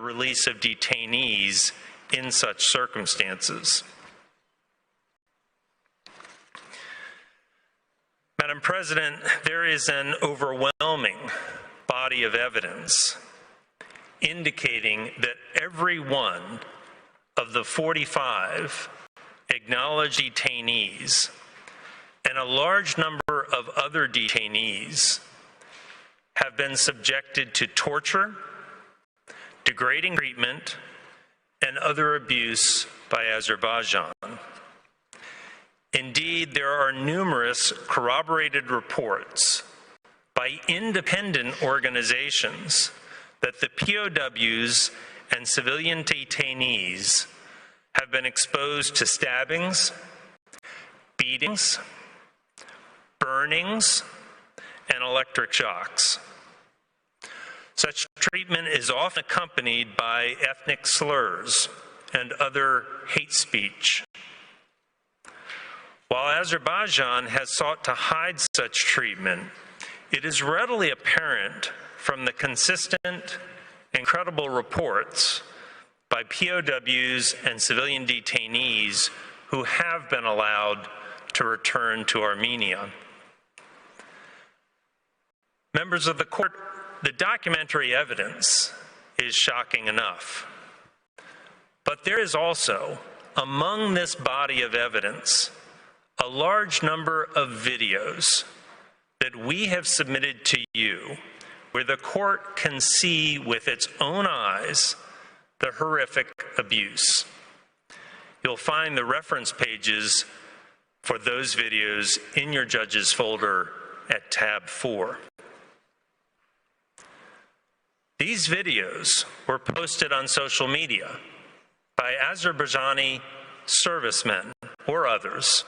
release of detainees in such circumstances. Madam President, there is an overwhelming body of evidence indicating that every one of the 45 acknowledged detainees and a large number of other detainees have been subjected to torture, degrading treatment, and other abuse by Azerbaijan. Indeed, there are numerous corroborated reports by independent organizations that the POWs and civilian detainees have been exposed to stabbings, beatings, burnings, and electric shocks. Such treatment is often accompanied by ethnic slurs and other hate speech. While Azerbaijan has sought to hide such treatment, it is readily apparent from the consistent and credible reports by POWs and civilian detainees who have been allowed to return to Armenia. Members of the court, the documentary evidence is shocking enough. But there is also, among this body of evidence, a large number of videos that we have submitted to you where the court can see with its own eyes the horrific abuse. You'll find the reference pages for those videos in your judge's folder at tab 4. These videos were posted on social media by Azerbaijani servicemen or others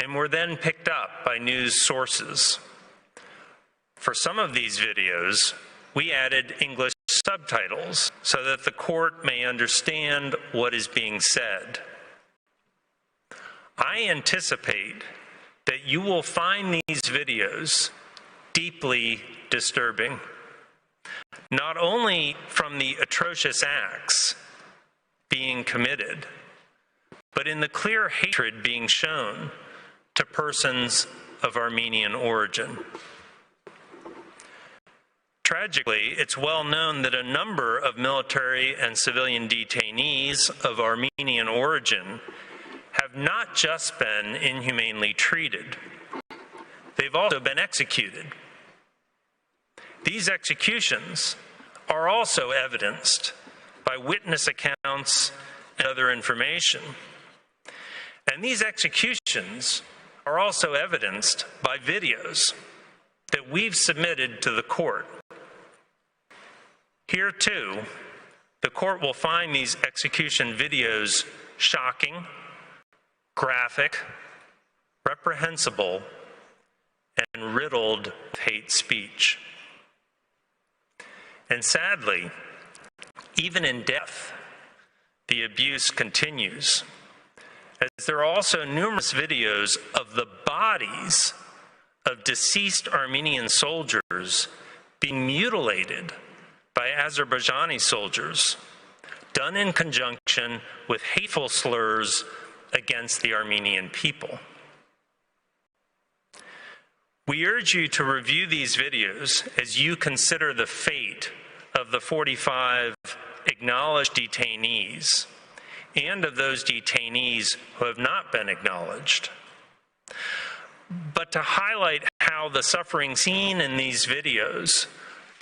and were then picked up by news sources. For some of these videos, we added English subtitles so that the court may understand what is being said. I anticipate that you will find these videos deeply disturbing, not only from the atrocious acts being committed, but in the clear hatred being shown to persons of Armenian origin. Tragically, it's well known that a number of military and civilian detainees of Armenian origin have not just been inhumanely treated, they've also been executed. These executions are also evidenced by witness accounts and other information. And these executions are also evidenced by videos that we've submitted to the court. Here, too, the court will find these execution videos shocking, graphic, reprehensible, and riddled with hate speech. And sadly, even in death, the abuse continues, as there are also numerous videos of the bodies of deceased Armenian soldiers being mutilated by Azerbaijani soldiers, done in conjunction with hateful slurs against the Armenian people. We urge you to review these videos as you consider the fate of the 45 acknowledged detainees and of those detainees who have not been acknowledged. But to highlight how the suffering seen in these videos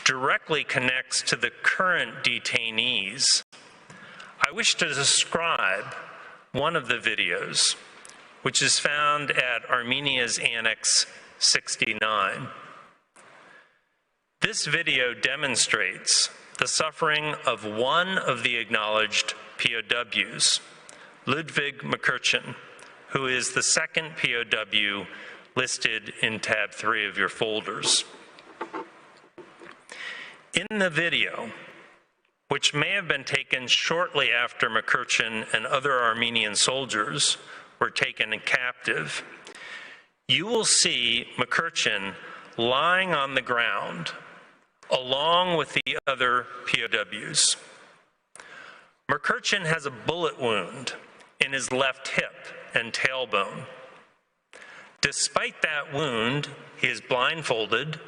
directly connects to the current detainees, I wish to describe one of the videos, which is found at Armenia's Annex 69. This video demonstrates the suffering of one of the acknowledged POWs, Ludwig Mkrtchyan, who is the second POW listed in tab 3 of your folders. In the video, which may have been taken shortly after Mkrtchyan and other Armenian soldiers were taken captive, you will see Mkrtchyan lying on the ground along with the other POWs. Mkrtchyan has a bullet wound in his left hip and tailbone. Despite that wound, he is blindfolded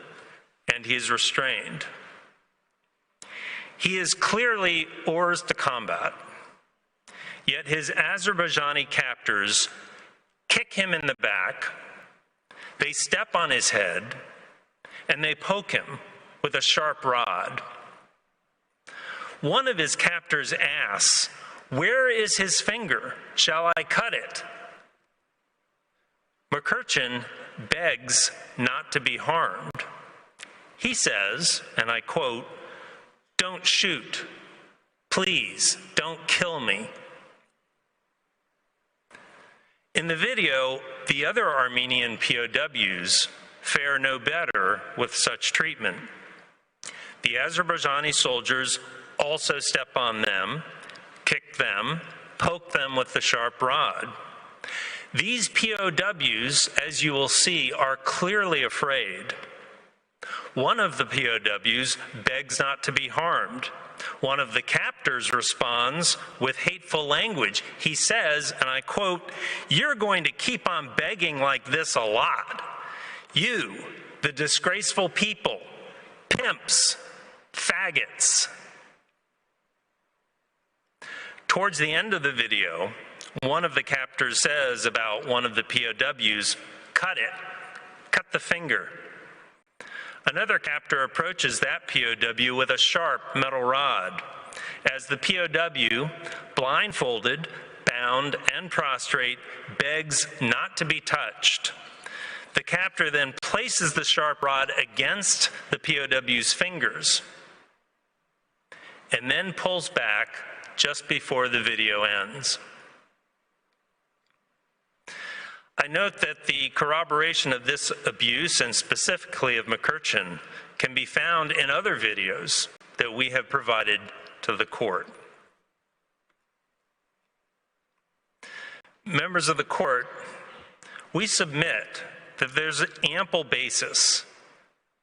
and he is restrained. He is clearly hors de combat, yet his Azerbaijani captors kick him in the back, they step on his head, and they poke him with a sharp rod. One of his captors asks, "Where is his finger? Shall I cut it?" Mkrtchyan begs not to be harmed. He says, and I quote, "Don't shoot. Please, don't kill me." In the video, the other Armenian POWs fare no better with such treatment. The Azerbaijani soldiers also step on them, kick them, poke them with the sharp rod. These POWs, as you will see, are clearly afraid. One of the POWs begs not to be harmed. One of the captors responds with hateful language. He says, and I quote, "You're going to keep on begging like this a lot. You, the disgraceful people, pimps, faggots." Towards the end of the video, one of the captors says about one of the POWs, "Cut it, cut the finger." Another captor approaches that POW with a sharp metal rod. As the POW, blindfolded, bound, and prostrate, begs not to be touched, the captor then places the sharp rod against the POW's fingers and then pulls back just before the video ends. I note that the corroboration of this abuse, and specifically of Mkrtchyan, can be found in other videos that we have provided to the court. Members of the court, we submit that there's ample basis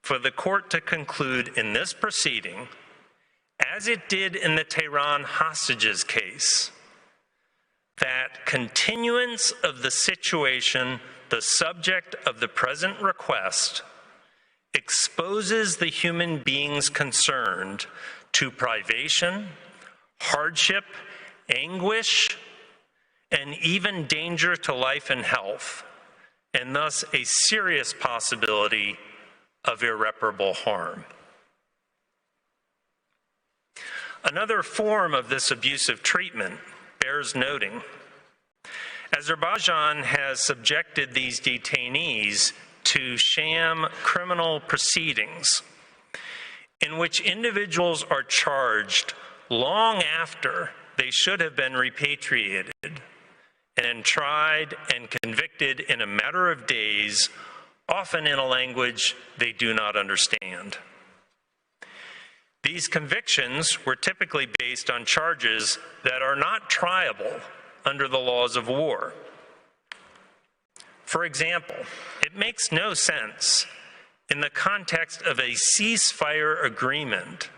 for the court to conclude in this proceeding, as it did in the Tehran hostages case, that continuance of the situation, the subject of the present request, exposes the human beings concerned to privation, hardship, anguish, and even danger to life and health, and thus a serious possibility of irreparable harm. Another form of this abusive treatment bears noting. Azerbaijan has subjected these detainees to sham criminal proceedings in which individuals are charged long after they should have been repatriated and tried and convicted in a matter of days, often in a language they do not understand. These convictions were typically based on charges that are not triable under the laws of war. For example, it makes no sense in the context of a ceasefire agreement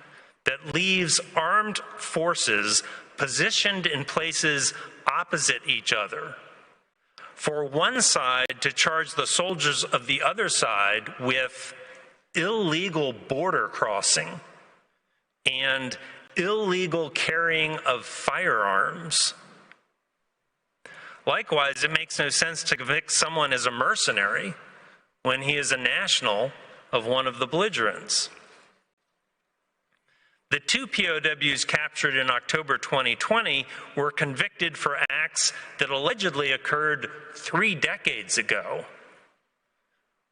that leaves armed forces positioned in places opposite each other for one side to charge the soldiers of the other side with illegal border crossing and illegal carrying of firearms. Likewise, it makes no sense to convict someone as a mercenary when he is a national of one of the belligerents. The two POWs captured in October 2020 were convicted for acts that allegedly occurred 3 decades ago,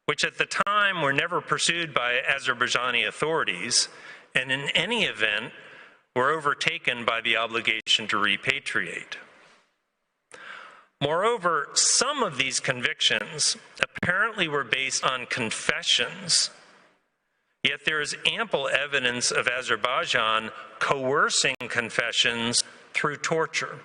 which at the time were never pursued by Azerbaijani authorities, and in any event were overtaken by the obligation to repatriate. Moreover, some of these convictions apparently were based on confessions, yet there is ample evidence of Azerbaijan coercing confessions through torture.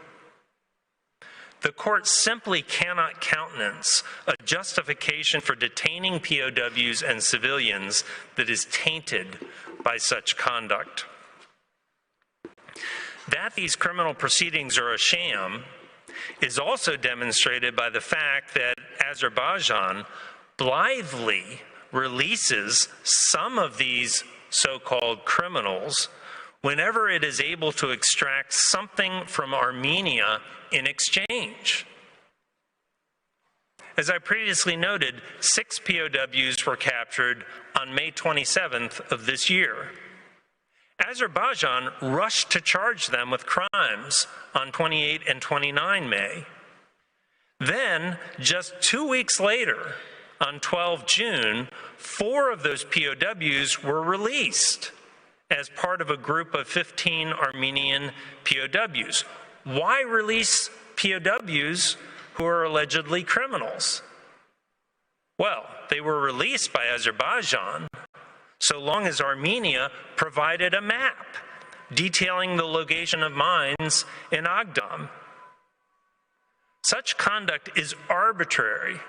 The court simply cannot countenance a justification for detaining POWs and civilians that is tainted by such conduct. That these criminal proceedings are a sham is also demonstrated by the fact that Azerbaijan blithely releases some of these so-called criminals whenever it is able to extract something from Armenia in exchange. As I previously noted, 6 POWs were captured on May 27th of this year. Azerbaijan rushed to charge them with crimes on 28 and 29 May. Then, just 2 weeks later, on 12 June, 4 of those POWs were released as part of a group of 15 Armenian POWs. Why release POWs who are allegedly criminals? Well, they were released by Azerbaijan so long as Armenia provided a map detailing the location of mines in Agdam. Such conduct is arbitrary,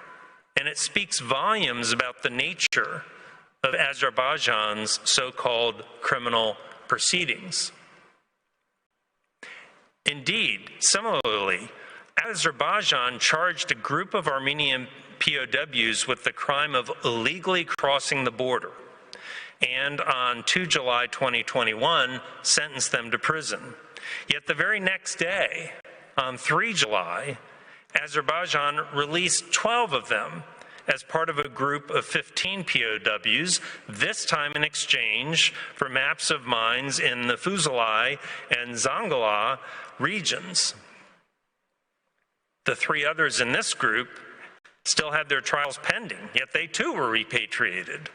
and it speaks volumes about the nature of Azerbaijan's so-called criminal proceedings. Indeed, similarly, Azerbaijan charged a group of Armenian POWs with the crime of illegally crossing the border, and on 2 July 2021, sentenced them to prison. Yet the very next day, on 3 July, Azerbaijan released 12 of them as part of a group of 15 POWs, this time in exchange for maps of mines in the Fuzulai and Zangala regions. The 3 others in this group still had their trials pending, yet they too were repatriated.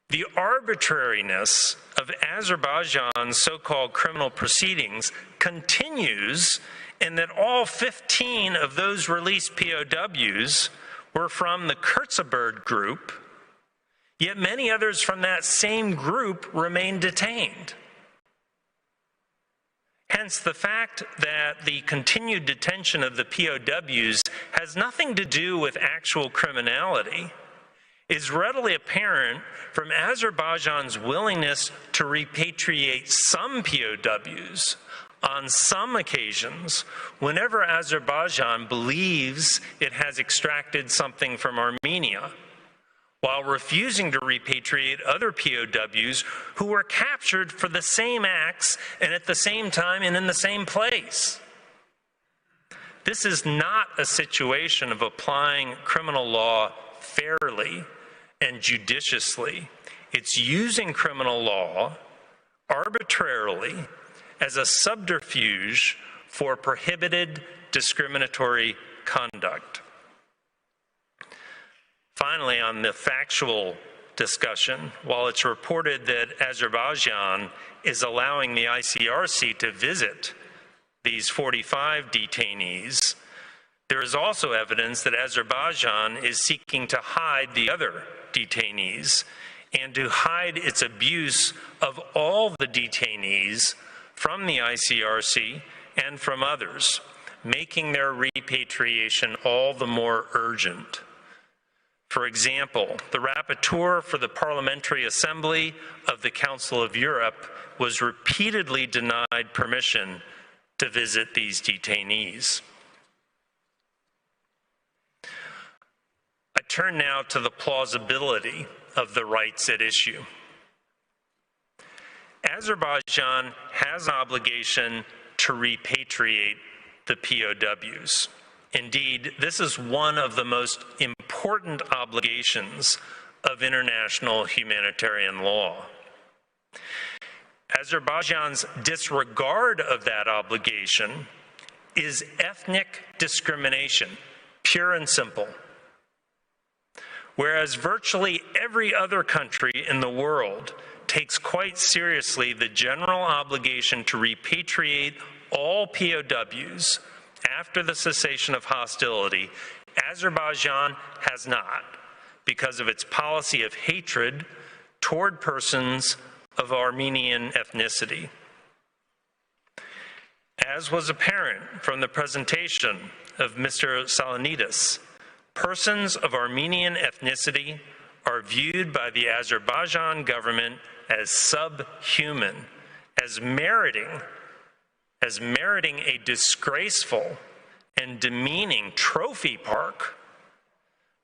The arbitrariness of Azerbaijan's so-called criminal proceedings continues in that all 15 of those released POWs were from the Kurtzabird group, yet many others from that same group remain detained. Hence, the fact that the continued detention of the POWs has nothing to do with actual criminality is readily apparent from Azerbaijan's willingness to repatriate some POWs on some occasions whenever Azerbaijan believes it has extracted something from Armenia, while refusing to repatriate other POWs who were captured for the same acts and at the same time and in the same place. This is not a situation of applying criminal law fairly and judiciously. It's using criminal law arbitrarily as a subterfuge for prohibited discriminatory conduct. Finally, on the factual discussion, while it's reported that Azerbaijan is allowing the ICRC to visit these 45 detainees, there is also evidence that Azerbaijan is seeking to hide the other detainees and to hide its abuse of all the detainees from the ICRC and from others, making their repatriation all the more urgent. For example, the rapporteur for the Parliamentary Assembly of the Council of Europe was repeatedly denied permission to visit these detainees. I turn now to the plausibility of the rights at issue. Azerbaijan has an obligation to repatriate the POWs. Indeed, this is one of the most important obligations of international humanitarian law. Azerbaijan's disregard of that obligation is ethnic discrimination, pure and simple. Whereas virtually every other country in the world takes quite seriously the general obligation to repatriate all POWs after the cessation of hostility, Azerbaijan has not, because of its policy of hatred toward persons of Armenian ethnicity. As was apparent from the presentation of Mr. Salonides, persons of Armenian ethnicity are viewed by the Azerbaijan government as subhuman, as meriting as meriting a disgraceful and demeaning trophy park,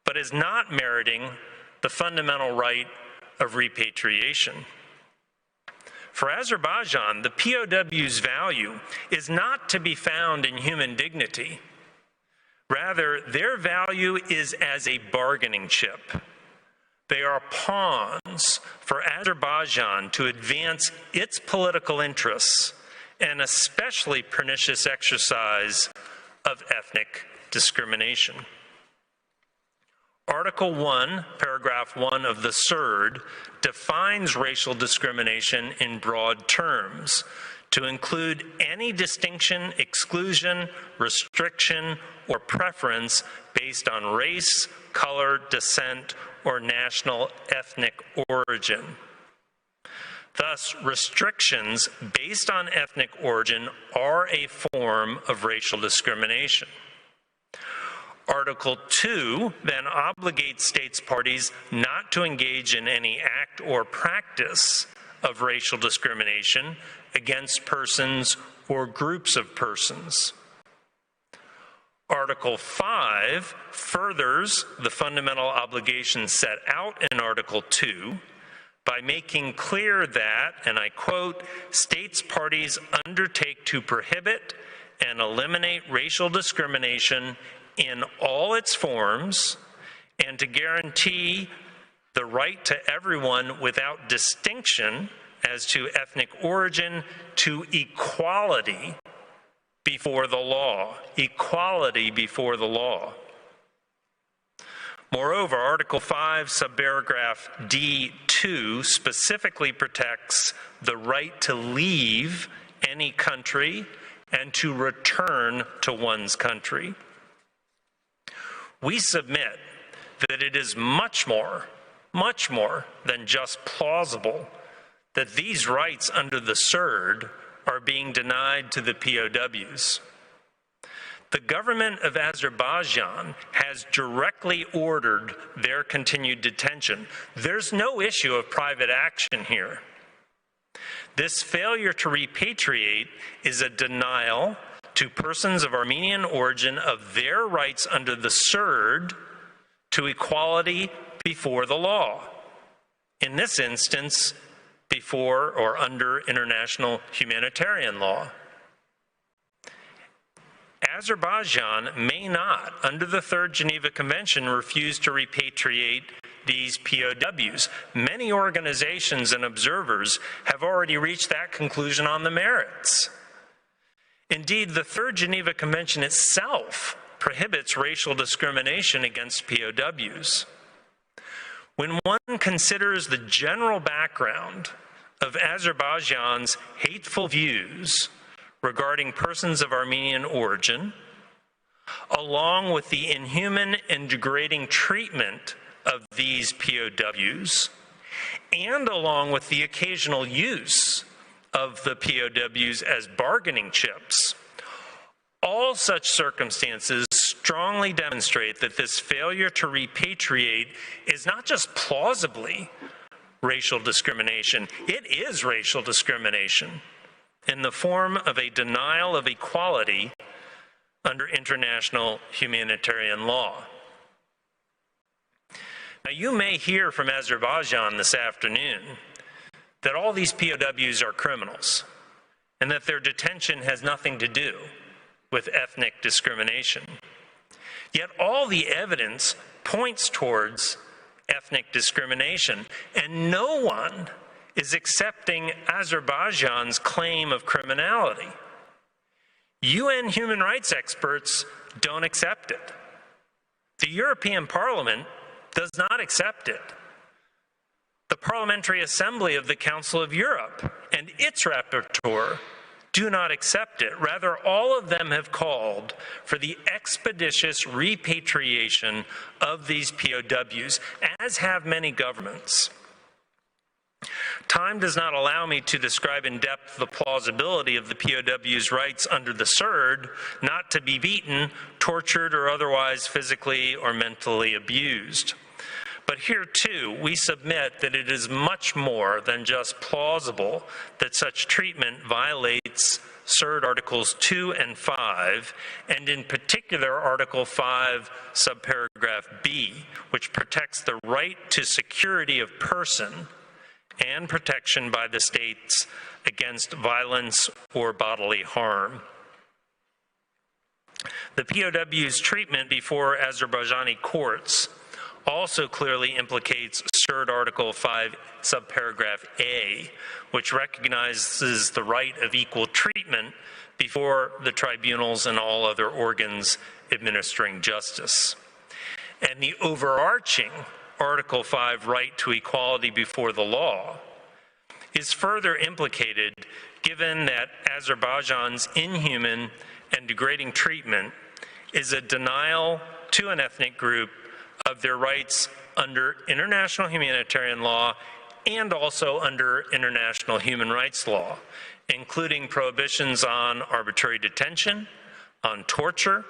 but as not meriting the fundamental right of repatriation. For Azerbaijan, the POW's value is not to be found in human dignity. Rather, their value is as a bargaining chip. They are pawns for Azerbaijan to advance its political interests, an especially pernicious exercise of ethnic discrimination. Article 1, paragraph 1 of the CERD defines racial discrimination in broad terms to include any distinction, exclusion, restriction, or preference based on race, color, descent, or national ethnic origin. Thus, restrictions based on ethnic origin are a form of racial discrimination. Article 2 then obligates states parties not to engage in any act or practice of racial discrimination against persons or groups of persons. Article 5 furthers the fundamental obligations set out in Article 2 by making clear that, and I quote, states parties undertake to prohibit and eliminate racial discrimination in all its forms and to guarantee the right to everyone without distinction as to ethnic origin to equality before the law. Equality before the law. Moreover, Article 5, subparagraph D2 specifically protects the right to leave any country and to return to one's country. We submit that it is much more than just plausible that these rights under the CERD are being denied to the POWs. The government of Azerbaijan has directly ordered their continued detention. There's no issue of private action here. This failure to repatriate is a denial to persons of Armenian origin of their rights under the CERD to equality before the law. In this instance, before or under international humanitarian law. Azerbaijan may not, under the Third Geneva Convention, refuse to repatriate these POWs. Many organizations and observers have already reached that conclusion on the merits. Indeed, the Third Geneva Convention itself prohibits racial discrimination against POWs. When one considers the general background of Azerbaijan's hateful views regarding persons of Armenian origin, along with the inhuman and degrading treatment of these POWs, and along with the occasional use of the POWs as bargaining chips, all such circumstances strongly demonstrate that this failure to repatriate is not just plausibly racial discrimination, it is racial discrimination in the form of a denial of equality under international humanitarian law. Now, you may hear from Azerbaijan this afternoon that all these POWs are criminals and that their detention has nothing to do with ethnic discrimination. Yet all the evidence points towards ethnic discrimination, and no one is accepting Azerbaijan's claim of criminality. UN human rights experts don't accept it. The European Parliament does not accept it. The Parliamentary Assembly of the Council of Europe and its rapporteur do not accept it. Rather, all of them have called for the expeditious repatriation of these POWs, as have many governments. Time does not allow me to describe in depth the plausibility of the POW's rights under the CERD not to be beaten, tortured, or otherwise physically or mentally abused. But here, too, we submit that it is much more than just plausible that such treatment violates CERD Articles 2 and 5, and in particular Article 5, subparagraph B, which protects the right to security of person and protection by the states against violence or bodily harm. The POW's treatment before Azerbaijani courts also clearly implicates CERD Article 5, subparagraph A, which recognizes the right of equal treatment before the tribunals and all other organs administering justice. And the overarching Article 5 right to equality before the law is further implicated given that Azerbaijan's inhuman and degrading treatment is a denial to an ethnic group of their rights under international humanitarian law and also under international human rights law, including prohibitions on arbitrary detention, on torture,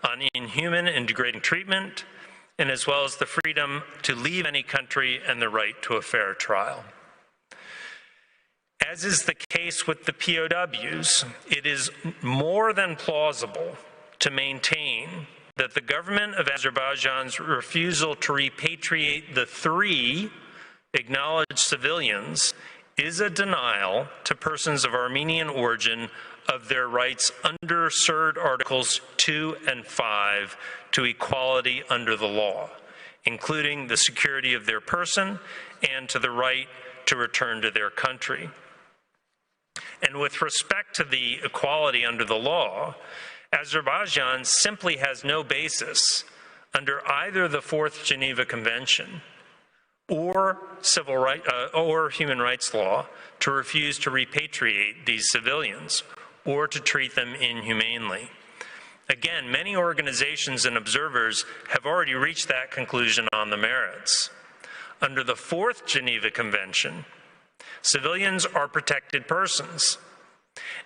on inhuman and degrading treatment, and as well as the freedom to leave any country and the right to a fair trial. As is the case with the POWs, it is more than plausible to maintain that the government of Azerbaijan's refusal to repatriate the 3 acknowledged civilians is a denial to persons of Armenian origin of their rights under CERD Articles 2 and 5 to equality under the law, including the security of their person and to the right to return to their country. And with respect to the equality under the law, Azerbaijan simply has no basis under either the 4th Geneva Convention or human rights law to refuse to repatriate these civilians or to treat them inhumanely. Again, many organizations and observers have already reached that conclusion on the merits. Under the 4th Geneva Convention, civilians are protected persons,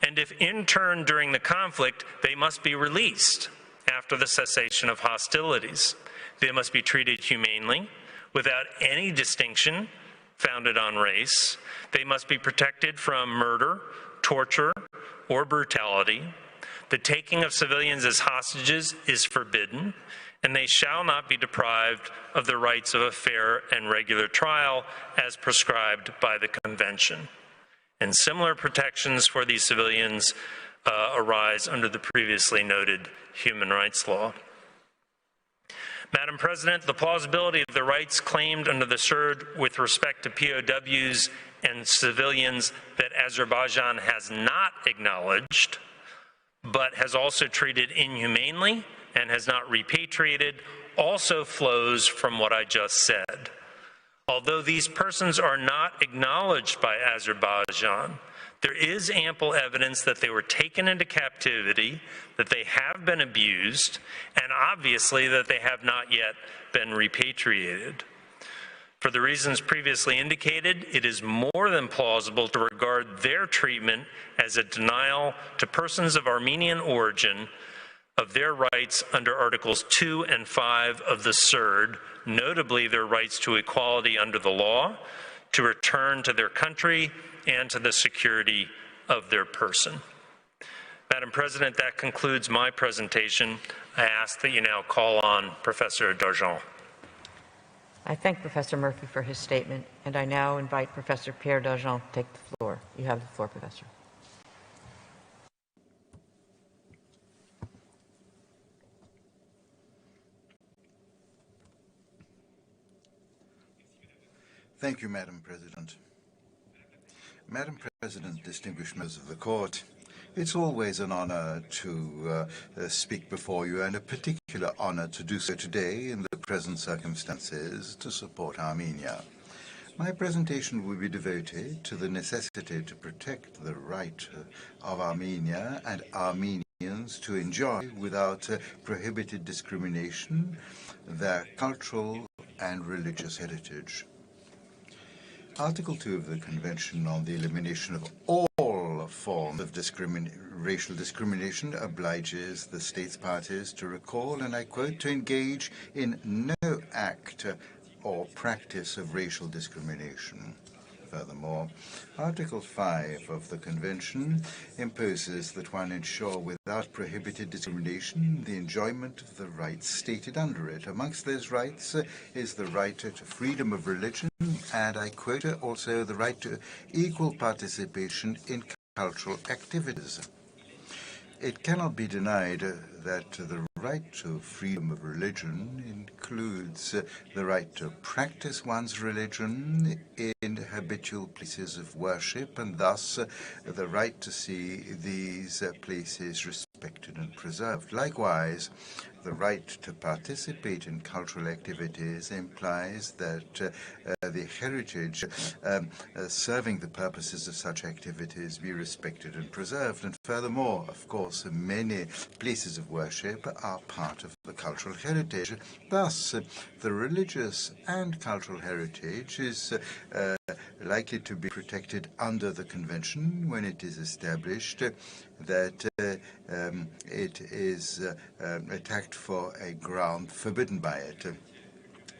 and if interned during the conflict, they must be released after the cessation of hostilities. They must be treated humanely, without any distinction founded on race. They must be protected from murder, torture, or brutality. The taking of civilians as hostages is forbidden, and they shall not be deprived of the rights of a fair and regular trial as prescribed by the Convention. And similar protections for these civilians arise under the previously noted human rights law. Madam President, the plausibility of the rights claimed under the CERD with respect to POWs and civilians that Azerbaijan has not acknowledged, but has also treated inhumanely and has not repatriated, also flows from what I just said. Although these persons are not acknowledged by Azerbaijan, there is ample evidence that they were taken into captivity, that they have been abused, and obviously that they have not yet been repatriated. For the reasons previously indicated, it is more than plausible to regard their treatment as a denial to persons of Armenian origin of their rights under Articles 2 and 5 of the CERD, notably their rights to equality under the law, to return to their country, and to the security of their person. Madam President, that concludes my presentation. I ask that you now call on Professor Darjan. I thank Professor Murphy for his statement, and I now invite Professor Pierre Darjan to take the floor. You have the floor, Professor. Thank you, Madam President. Madam President, distinguished members of the Court, it's always an honor to speak before you, and a particular honor to do so today in the present circumstances to support Armenia. My presentation will be devoted to the necessity to protect the right of Armenia and Armenians to enjoy, without prohibited discrimination, their cultural and religious heritage. Article 2 of the Convention on the Elimination of all forms of racial discrimination obliges the states parties to recall, and I quote, to engage in no act or practice of racial discrimination. Furthermore, Article 5 of the Convention imposes that one ensure without prohibited discrimination the enjoyment of the rights stated under it. Amongst those rights is the right to freedom of religion and, I quote, also the right to equal participation in cultural activities. It cannot be denied that the right to freedom of religion includes the right to practice one's religion in habitual places of worship and thus the right to see these places respected and preserved. Likewise, the right to participate in cultural activities implies that the heritage serving the purposes of such activities be respected and preserved. And furthermore, of course, many places of worship are part of the cultural heritage. Thus, the religious and cultural heritage is likely to be protected under the Convention when it is established that it is attacked for a ground forbidden by it.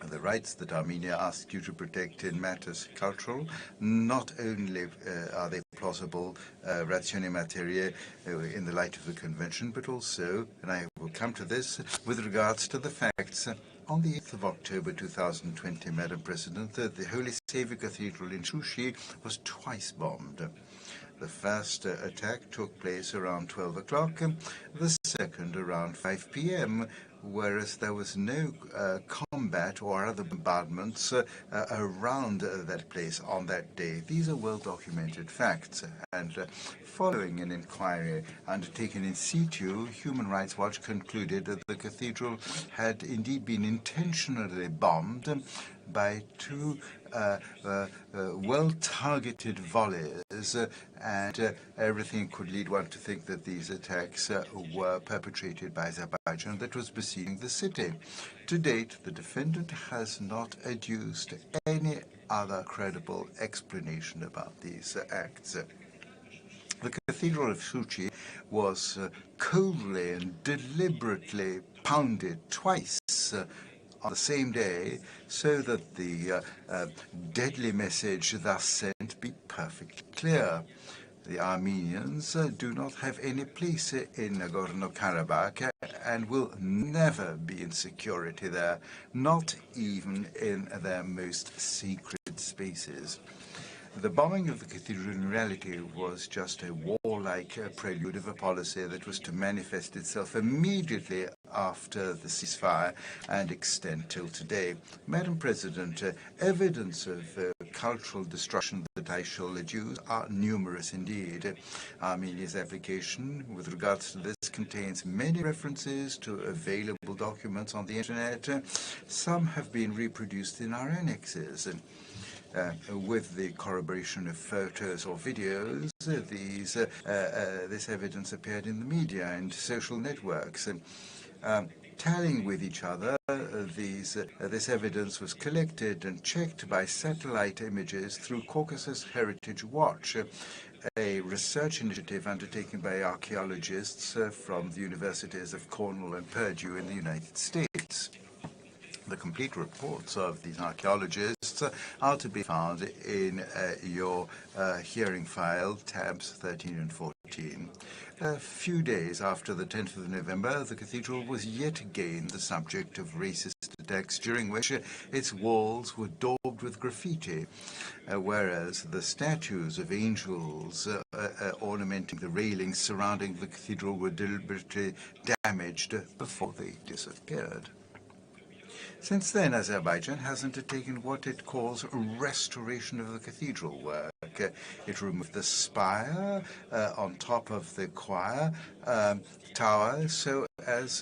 The rights that Armenia asks you to protect in matters cultural, not only are they plausible ratione materia in the light of the Convention, but also, and I will come to this, with regards to the facts. On the 8th of October 2020, Madam President, the Holy Saviour Cathedral in Shushi was twice bombed. The first attack took place around 12 o'clock, the second around 5 p.m., whereas there was no combat or other bombardments around that place on that day. These are well-documented facts, and following an inquiry undertaken in situ, Human Rights Watch concluded that the cathedral had indeed been intentionally bombed by two well-targeted volleys, and everything could lead one to think that these attacks were perpetrated by Azerbaijan that was besieging the city. To date, the defendant has not adduced any other credible explanation about these acts. The Cathedral of Shuchi was coldly and deliberately pounded twice on the same day, so that the deadly message thus sent be perfectly clear. The Armenians do not have any place in Nagorno-Karabakh and will never be in security there, not even in their most sacred spaces. The bombing of the cathedral in reality was just a warlike prelude of a policy that was to manifest itself immediately after the ceasefire and extend till today. Madam President, evidence of cultural destruction that I shall adduce are numerous indeed. Armenia's application with regards to this contains many references to available documents on the internet. Some have been reproduced in our annexes. With the corroboration of photos or videos, this evidence appeared in the media and social networks. Tallying with each other, this evidence was collected and checked by satellite images through Caucasus Heritage Watch, a research initiative undertaken by archaeologists from the universities of Cornell and Purdue in the United States. The complete reports of these archaeologists are to be found in your hearing file, tabs 13 and 14. A few days after the 10th of November, the cathedral was yet again the subject of racist attacks, during which its walls were daubed with graffiti, whereas the statues of angels ornamenting the railings surrounding the cathedral were deliberately damaged before they disappeared. Since then, Azerbaijan has undertaken what it calls restoration of the cathedral work. It removed the spire on top of the choir tower so as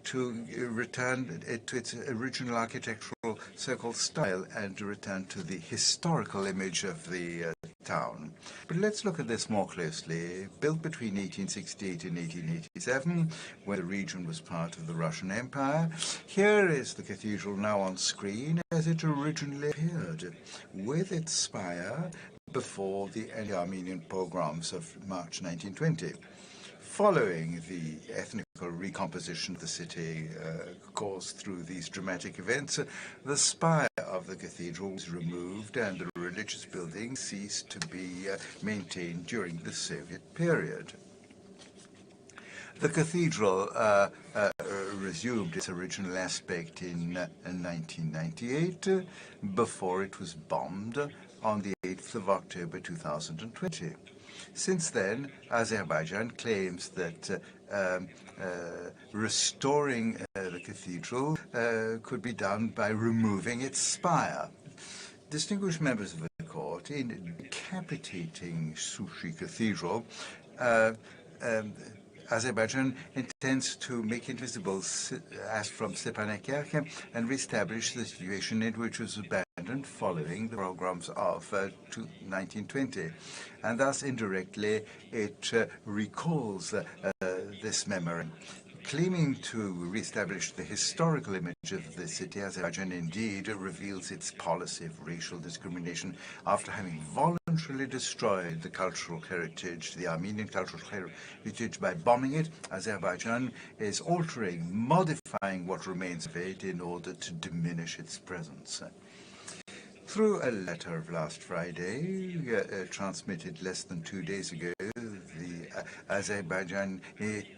to return it to its original architectural so-called style and to return to the historical image of the town. But let's look at this more closely. Built between 1868 and 1887, when the region was part of the Russian Empire, here is the cathedral now on screen as it originally appeared, with its spire before the anti-Armenian pogroms of March 1920. Following the ethnic recomposition of the city caused through these dramatic events. The spire of the cathedral was removed and the religious building ceased to be maintained during the Soviet period. The cathedral resumed its original aspect in 1998 before it was bombed on the 8th of October 2020. Since then, Azerbaijan claims that restoring the cathedral could be done by removing its spire. Distinguished members of the court, in decapitating Sushi Cathedral, Azerbaijan intends to make invisible as from Stepanakert and reestablish the situation in which it was abandoned following the pogroms of 1920. And thus, indirectly, it recalls this memory. Claiming to reestablish the historical image of the city, Azerbaijan indeed reveals its policy of racial discrimination after having voluntarily destroyed the cultural heritage, the Armenian cultural heritage, by bombing it. Azerbaijan is altering, modifying what remains of it in order to diminish its presence. Through a letter of last Friday, transmitted less than 2 days ago, the Azerbaijan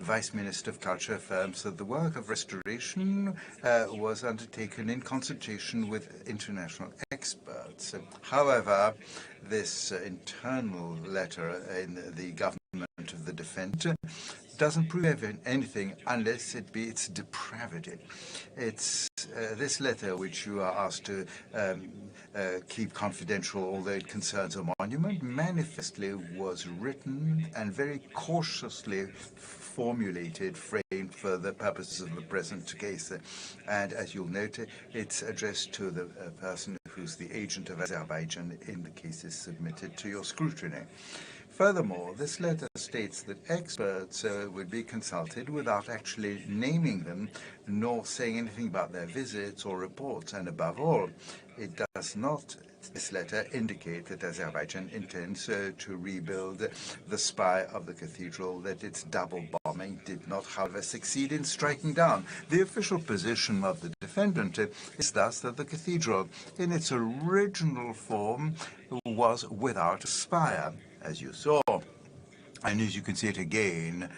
Vice Minister of Culture affirms that the work of restoration was undertaken in consultation with international experts. However, this internal letter in the government of the defendant doesn't prove anything unless it be its depravity. It's this letter, which you are asked to keep confidential, although it concerns a monument, manifestly was written and very cautiously formulated, framed for the purposes of the present case. And as you'll note, it's addressed to the person who's the agent of Azerbaijan in the cases submitted to your scrutiny. Furthermore, this letter states that experts would be consulted without actually naming them, nor saying anything about their visits or reports. And above all, it does not, this letter, indicate that Azerbaijan intends to rebuild the spire of the cathedral that its double bombing did not, however, succeed in striking down. The official position of the defendant is thus that the cathedral, in its original form, was without a spire, as you saw. And as you can see it again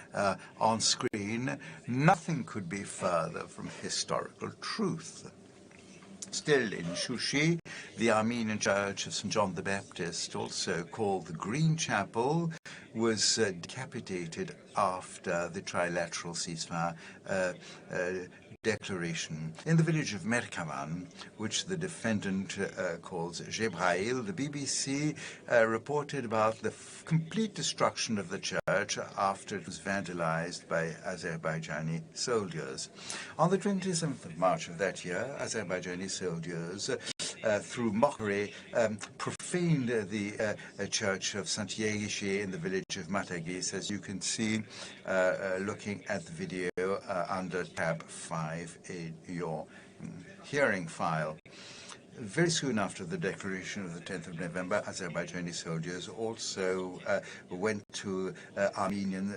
on screen, nothing could be further from historical truth. Still in Shushi, the Armenian Church of St. John the Baptist, also called the Green Chapel, was decapitated after the trilateral ceasefire declaration. In the village of Merkavan, which the defendant calls Jebrail, the BBC reported about the complete destruction of the church after it was vandalized by Azerbaijani soldiers. On the 27th of March of that year, Azerbaijani soldiers, through mockery, profaned the church of St. Yegishi in the village of Matagis, as you can see looking at the video under tab 5 in your hearing file. Very soon after the declaration of the 10th of November, Azerbaijani soldiers also went to Armenian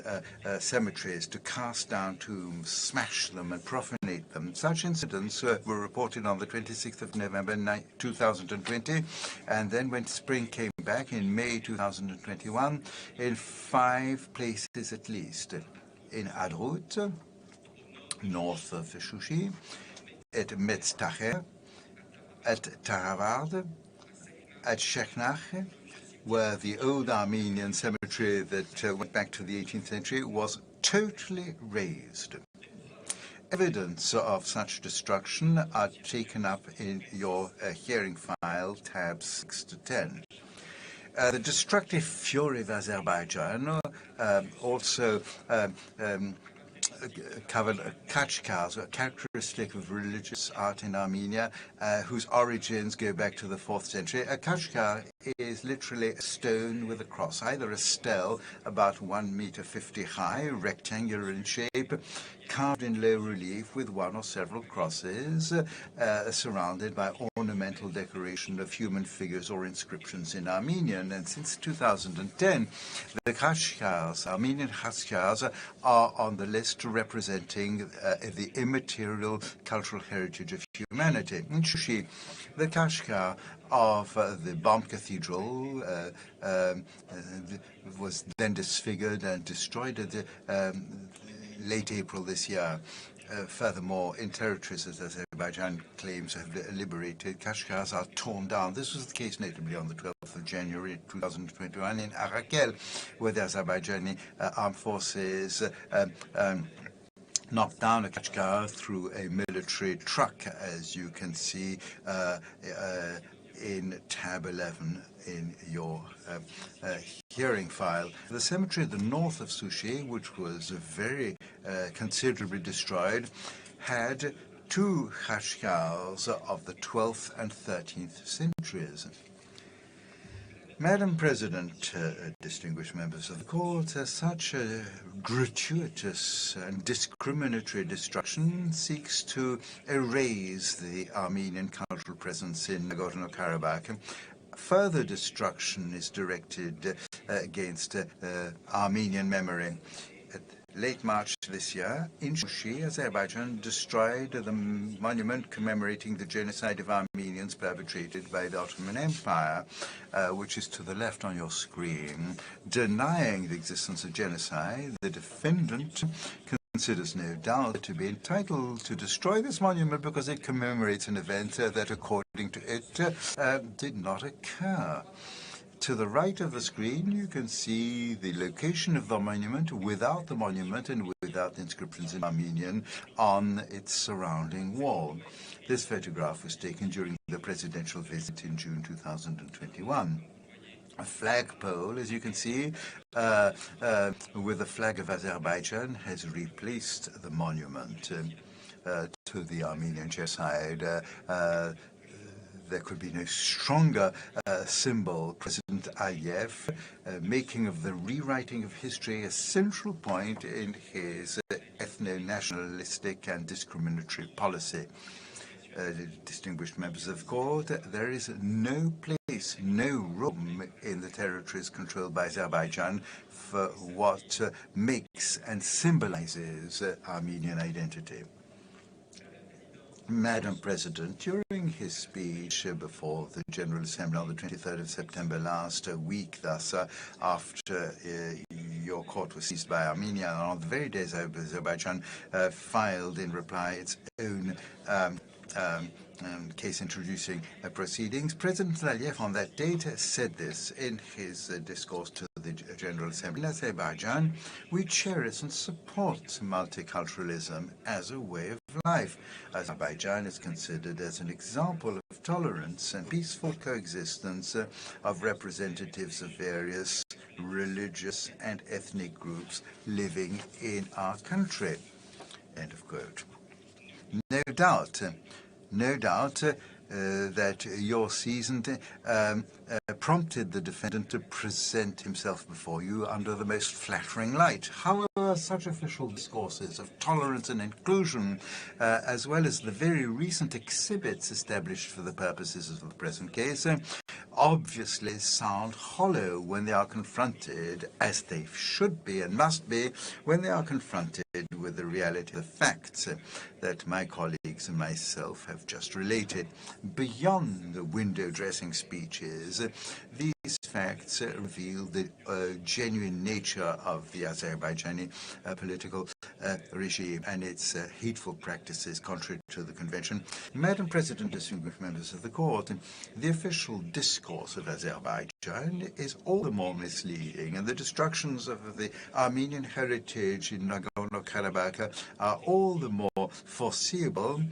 cemeteries to cast down tombs, smash them and profanate them. Such incidents were reported on the 26th of November 2020, and then when spring came back in May 2021, in 5 places at least. In Adrut, north of Shushi, at Metztacher, at Taravard, at Shekhnach, where the old Armenian cemetery that went back to the 18th century was totally razed. Evidence of such destruction are taken up in your hearing file, tabs 6 to 10. The destructive fury of Azerbaijan also covered kachkars, a characteristic of religious art in Armenia, whose origins go back to the 4th century. A kachkar is literally a stone with a cross, either a stele about 1.50 meters high, rectangular in shape, carved in low relief with one or several crosses, surrounded by ornamental decoration of human figures or inscriptions in Armenian. And since 2010, the khashkars, Armenian khashkars, are on the list representing the immaterial cultural heritage of humanity. In Shushi, the khashkar of the bombed cathedral was then disfigured and destroyed at the late April this year. Furthermore, in territories that Azerbaijan claims have liberated, khashkars are torn down. This was the case notably on the 12th of January 2021 in Haagai, where the Azerbaijani armed forces knocked down a khashkar through a military truck, as you can see in tab 11 in your hearing file. The cemetery at the north of Sushi, which was very considerably destroyed, had two khashkars of the 12th and 13th centuries. Madam President, distinguished members of the court, such a gratuitous and discriminatory destruction seeks to erase the Armenian cultural presence in Nagorno-Karabakh. Further destruction is directed against Armenian memory. At late March this year, in Shushi, Azerbaijan destroyed the monument commemorating the genocide of Armenians perpetrated by the Ottoman Empire, which is to the left on your screen. Denying the existence of genocide, the defendant considers no doubt to be entitled to destroy this monument because it commemorates an event that, according to it, did not occur. To the right of the screen, you can see the location of the monument without the monument and without the inscriptions in Armenian on its surrounding wall. This photograph was taken during the presidential visit in June 2021. A flagpole, as you can see, with the flag of Azerbaijan has replaced the monument to the Armenian genocide. There could be no stronger symbol. President Aliyev making of the rewriting of history a central point in his ethno-nationalistic and discriminatory policy. Distinguished members of the court, there is no place, no room in the territories controlled by Azerbaijan for what makes and symbolizes Armenian identity. Madam President, during his speech before the General Assembly on the 23rd of September last week, thus after your court was seized by Armenia, and on the very day Azerbaijan filed in reply its own case introducing proceedings, President Aliyev on that date said this in his discourse to the General Assembly. In Azerbaijan, we cherish and support multiculturalism as a way of life. Azerbaijan is considered as an example of tolerance and peaceful coexistence of representatives of various religious and ethnic groups living in our country. End of quote. No doubt that your seasoned prompted the defendant to present himself before you under the most flattering light. However, such official discourses of tolerance and inclusion, as well as the very recent exhibits established for the purposes of the present case, obviously sound hollow when they are confronted, as they should be and must be, when they are confronted with the reality of the facts that my colleagues and myself have just related. Beyond the window-dressing speeches, these facts reveal the genuine nature of the Azerbaijani political regime and its hateful practices contrary to the convention. Madam President, distinguished members of the court, the official discourse of Azerbaijan is all the more misleading, and the destructions of the Armenian heritage in Nagorno-Karabakh are all the more foreseeable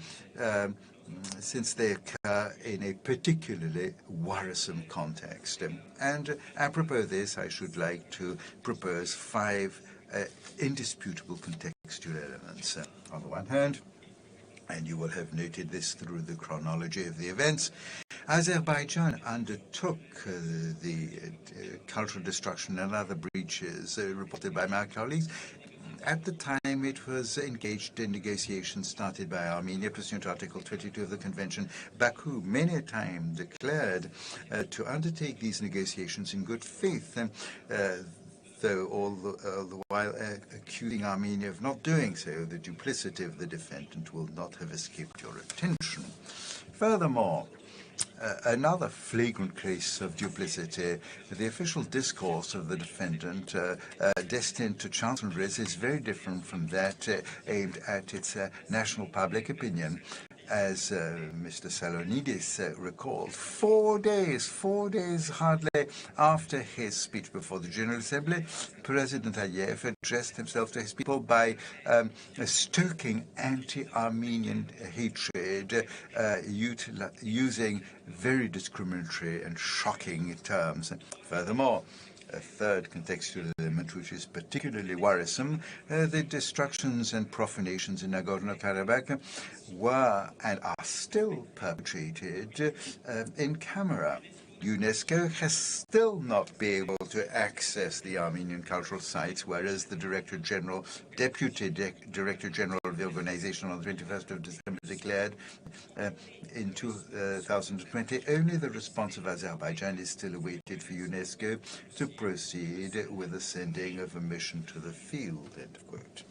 since they occur in a particularly worrisome context. And apropos of this, I should like to propose 5 indisputable contextual elements. On the one hand, and you will have noted this through the chronology of the events, Azerbaijan undertook the cultural destruction and other breaches reported by my colleagues. At the time, it was engaged in negotiations started by Armenia, pursuant to Article 22 of the Convention. Baku many a time declared to undertake these negotiations in good faith, though all the while accusing Armenia of not doing so. The duplicity of the defendant will not have escaped your attention. Furthermore, another flagrant case of duplicity, the official discourse of the defendant destined to chancelleries is very different from that aimed at its national public opinion. As Mr. Salonidis recalled, 4 days hardly after his speech before the General Assembly, President Aliyev addressed himself to his people by stoking anti-Armenian hatred, using very discriminatory and shocking terms. Furthermore, a third contextual element which is particularly worrisome, the destructions and profanations in Nagorno-Karabakh were and are still perpetrated in camera. UNESCO has still not been able to access the Armenian cultural sites, whereas the Deputy Director General of the organization on the 21st of December declared in 2020 only the response of Azerbaijan is still awaited for UNESCO to proceed with the sending of a mission to the field, end of quote.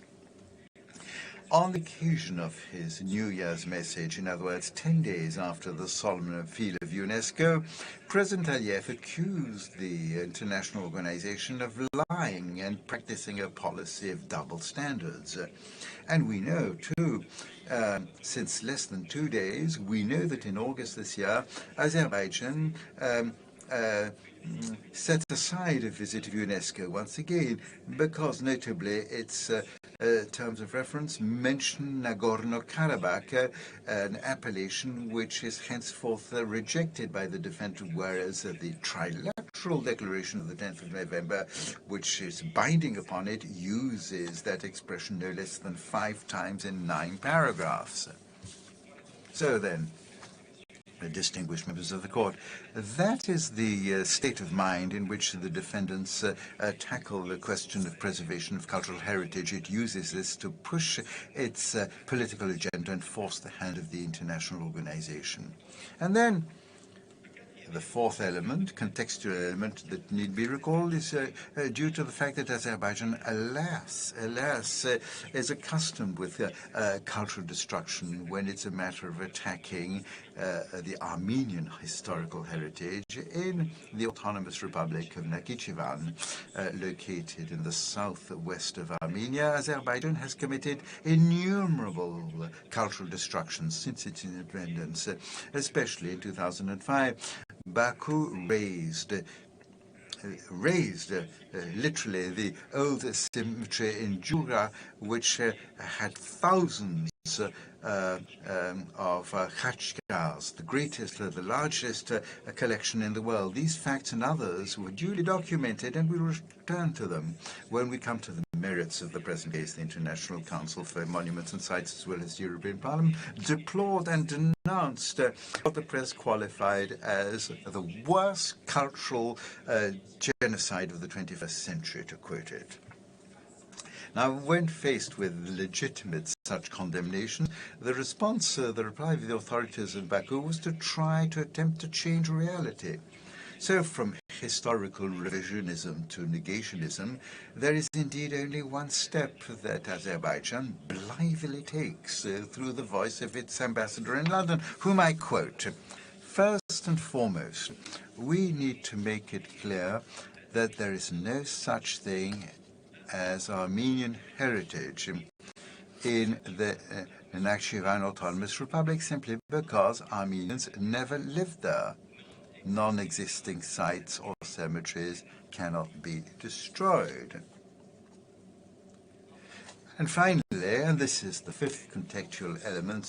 On the occasion of his New Year's message, in other words, 10 days after the solemn appeal of UNESCO, President Aliyev accused the international organization of lying and practicing a policy of double standards. And we know, too, since less than 2 days, we know that in August this year, Azerbaijan set aside a visit of UNESCO once again, because notably its terms of reference mention Nagorno-Karabakh, an appellation which is henceforth rejected by the defendant, whereas the trilateral declaration of the 10th of November, which is binding upon it, uses that expression no less than 5 times in 9 paragraphs. So then, distinguished members of the court, that is the state of mind in which the defendants tackle the question of preservation of cultural heritage. It uses this to push its political agenda and force the hand of the international organization. And then the fourth element, contextual element that need be recalled, is due to the fact that Azerbaijan, alas, is accustomed with cultural destruction when it's a matter of attacking the Armenian historical heritage in the Autonomous Republic of Nakhichevan, located in the southwest of Armenia. Azerbaijan has committed innumerable cultural destructions since its independence, especially in 2005. Baku raised literally the old cemetery in Jura, which had thousands of khachkars, the greatest, the largest collection in the world. These facts and others were duly documented, and we will return to them when we come to the merits of the present case. The International Council for Monuments and Sites, as well as the European Parliament, deplored and denounced what the press qualified as the worst cultural genocide of the 21st century, to quote it. Now, when faced with legitimate such condemnation, the reply of the authorities in Baku was to attempt to change reality. So from historical revisionism to negationism, there is indeed only one step that Azerbaijan blithely takes through the voice of its ambassador in London, whom I quote. First and foremost, we need to make it clear that there is no such thing as Armenian heritage in the Nakhichevan Autonomous Republic, simply because Armenians never lived there. Non-existing sites or cemeteries cannot be destroyed. And finally, and this is the fifth contextual element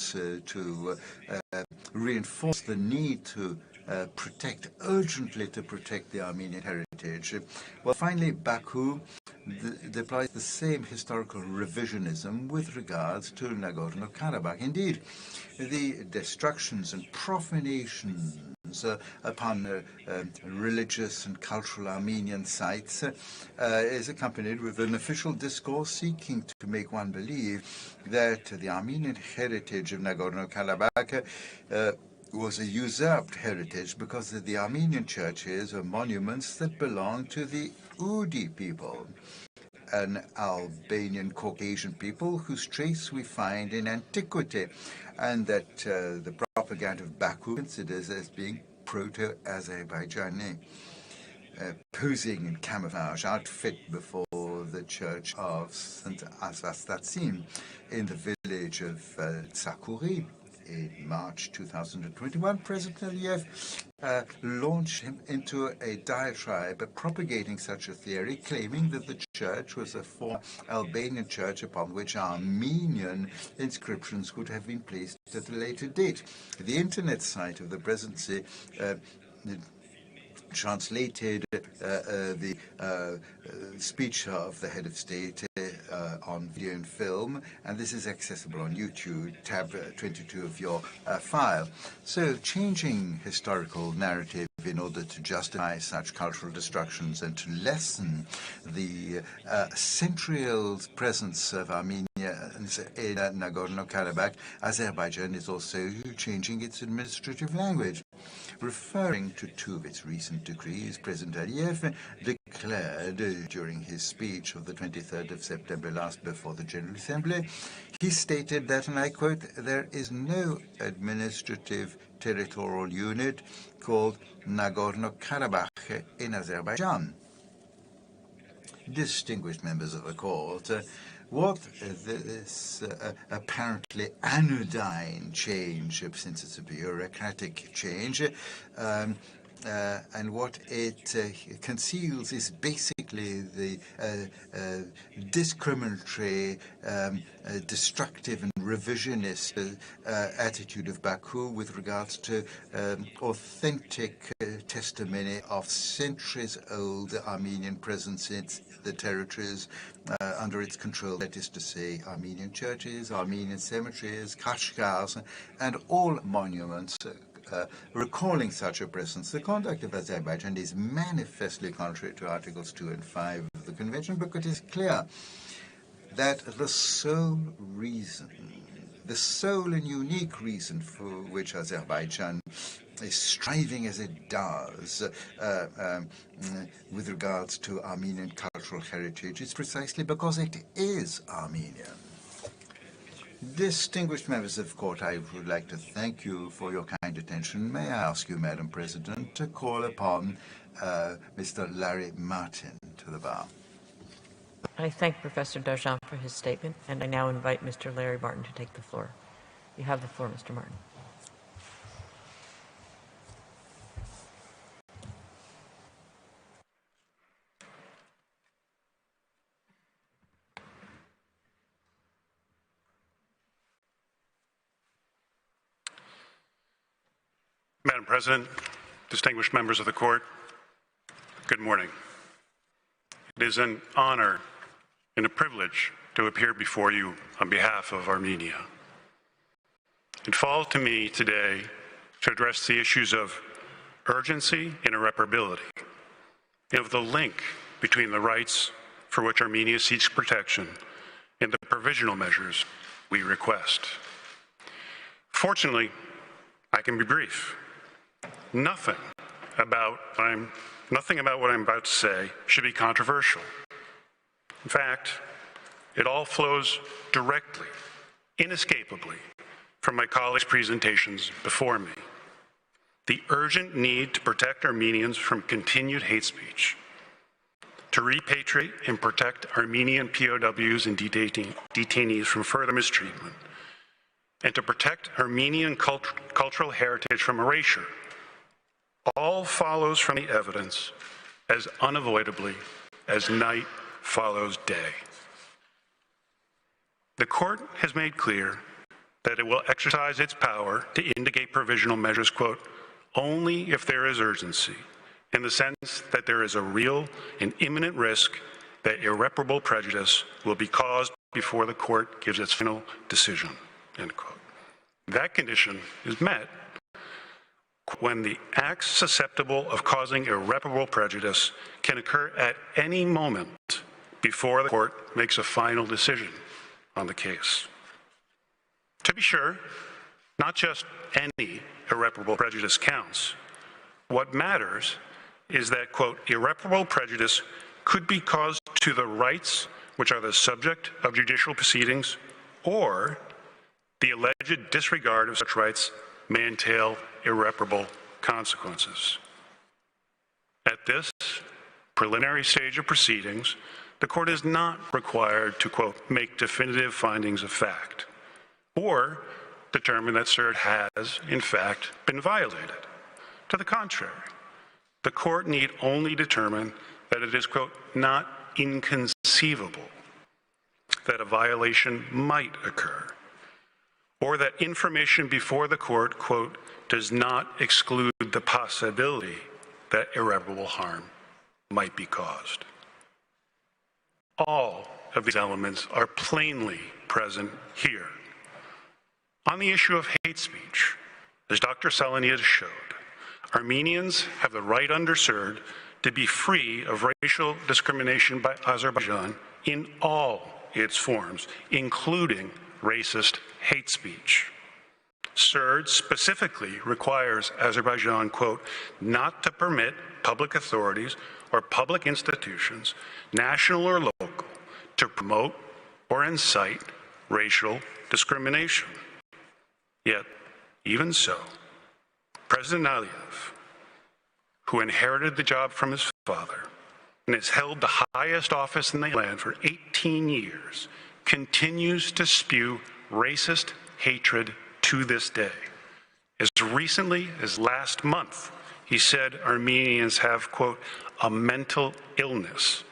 to reinforce the need to urgently to protect the Armenian heritage. Well, finally, Baku applies the same historical revisionism with regards to Nagorno-Karabakh. Indeed, the destructions and profanations incursions upon religious and cultural Armenian sites is accompanied with an official discourse seeking to make one believe that the Armenian heritage of Nagorno-Karabakh was a usurped heritage because the Armenian churches are monuments that belong to the Udi people, an Albanian Caucasian people whose trace we find in antiquity, and that the propaganda of Baku considers as being proto-Azerbaijani, posing in camouflage outfit before the church of St. Asastatsin in the village of Tsakuri. In March 2021, President Aliyev launched him into a diatribe propagating such a theory, claiming that the church was a former Albanian church upon which Armenian inscriptions could have been placed at a later date. The internet site of the presidency translated the speech of the head of state on video and film, and this is accessible on YouTube, tab 22 of your file. So, changing historical narrative in order to justify such cultural destructions and to lessen the century-old presence of Armenia in Nagorno-Karabakh, Azerbaijan is also changing its administrative language. Referring to two of its recent decrees, President Aliyev declared during his speech of the 23rd of September last before the General Assembly, he stated that, and I quote, "There is no administrative territorial unit called Nagorno-Karabakh in Azerbaijan." Distinguished members of the court, what this apparently anodyne change, since it's a bureaucratic change, and what it conceals is basically the discriminatory, destructive and revisionist attitude of Baku with regards to authentic testimony of centuries-old Armenian presence in the territories under its control, that is to say, Armenian churches, Armenian cemeteries, kashgars, and all monuments recalling such a presence. The conduct of Azerbaijan is manifestly contrary to Articles 2 and 5 of the Convention, because it is clear that the sole and unique reason for which Azerbaijan is striving as it does with regards to Armenian cultural heritage is precisely because it is Armenian. Distinguished members of the court, I would like to thank you for your kind attention. May I ask you, Madam President, to call upon Mr. Larry Martin to the bar. I thank Professor Darjan for his statement, and I now invite Mr. Larry Martin to take the floor. You have the floor, Mr. Martin. Madam President, distinguished members of the court, good morning. It is an honor and a privilege to appear before you on behalf of Armenia. It falls to me today to address the issues of urgency and irreparability, and of the link between the rights for which Armenia seeks protection and the provisional measures we request. Fortunately, I can be brief. Nothing about what I'm about to say should be controversial. In fact, it all flows directly, inescapably, from my colleagues' presentations before me. The urgent need to protect Armenians from continued hate speech, to repatriate and protect Armenian POWs and detainees from further mistreatment, and to protect Armenian cultural heritage from erasure, all follows from the evidence as unavoidably as night follows day. The court has made clear that it will exercise its power to indicate provisional measures, quote, only if there is urgency, in the sense that there is a real and imminent risk that irreparable prejudice will be caused before the court gives its final decision, end quote. That condition is met, when the acts susceptible of causing irreparable prejudice can occur at any moment before the court makes a final decision on the case. To be sure, not just any irreparable prejudice counts. What matters is that, quote, irreparable prejudice could be caused to the rights which are the subject of judicial proceedings, or the alleged disregard of such rights may entail irreparable consequences. At this preliminary stage of proceedings, the court is not required to, quote, make definitive findings of fact, or determine that cert has, in fact, been violated. To the contrary, the court need only determine that it is, quote, not inconceivable that a violation might occur, or that information before the court, quote, does not exclude the possibility that irreparable harm might be caused. All of these elements are plainly present here. On the issue of hate speech, as Dr. Salaniadis showed, Armenians have the right under CERD to be free of racial discrimination by Azerbaijan in all its forms, including racist hate speech. CERD specifically requires Azerbaijan, quote, not to permit public authorities or public institutions, national or local, to promote or incite racial discrimination. Yet, even so, President Aliyev, who inherited the job from his father and has held the highest office in the land for 18 years, continues to spew racist hatred to this day. As recently as last month, he said Armenians have, quote, a mental illness,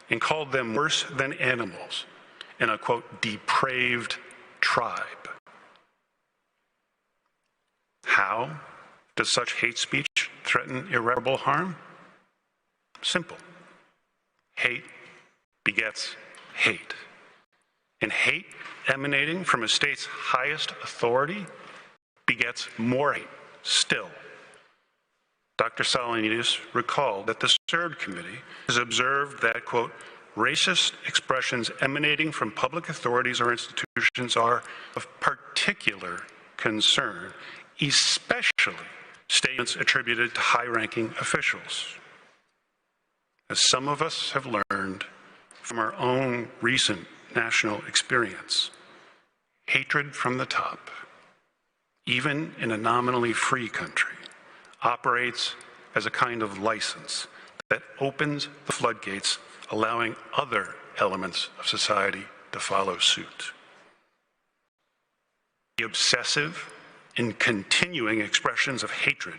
and called them worse than animals and a, quote, depraved tribe. How does such hate speech threaten irreparable harm? Simple. Hate begets hate. And hate emanating from a state's highest authority begets more hate still. Dr. Salaniadis recalled that the CERD committee has observed that, quote, racist expressions emanating from public authorities or institutions are of particular concern, especially statements attributed to high-ranking officials. As some of us have learned from our own recent national experience, hatred from the top, even in a nominally free country, operates as a kind of license that opens the floodgates, allowing other elements of society to follow suit. The obsessive and continuing expressions of hatred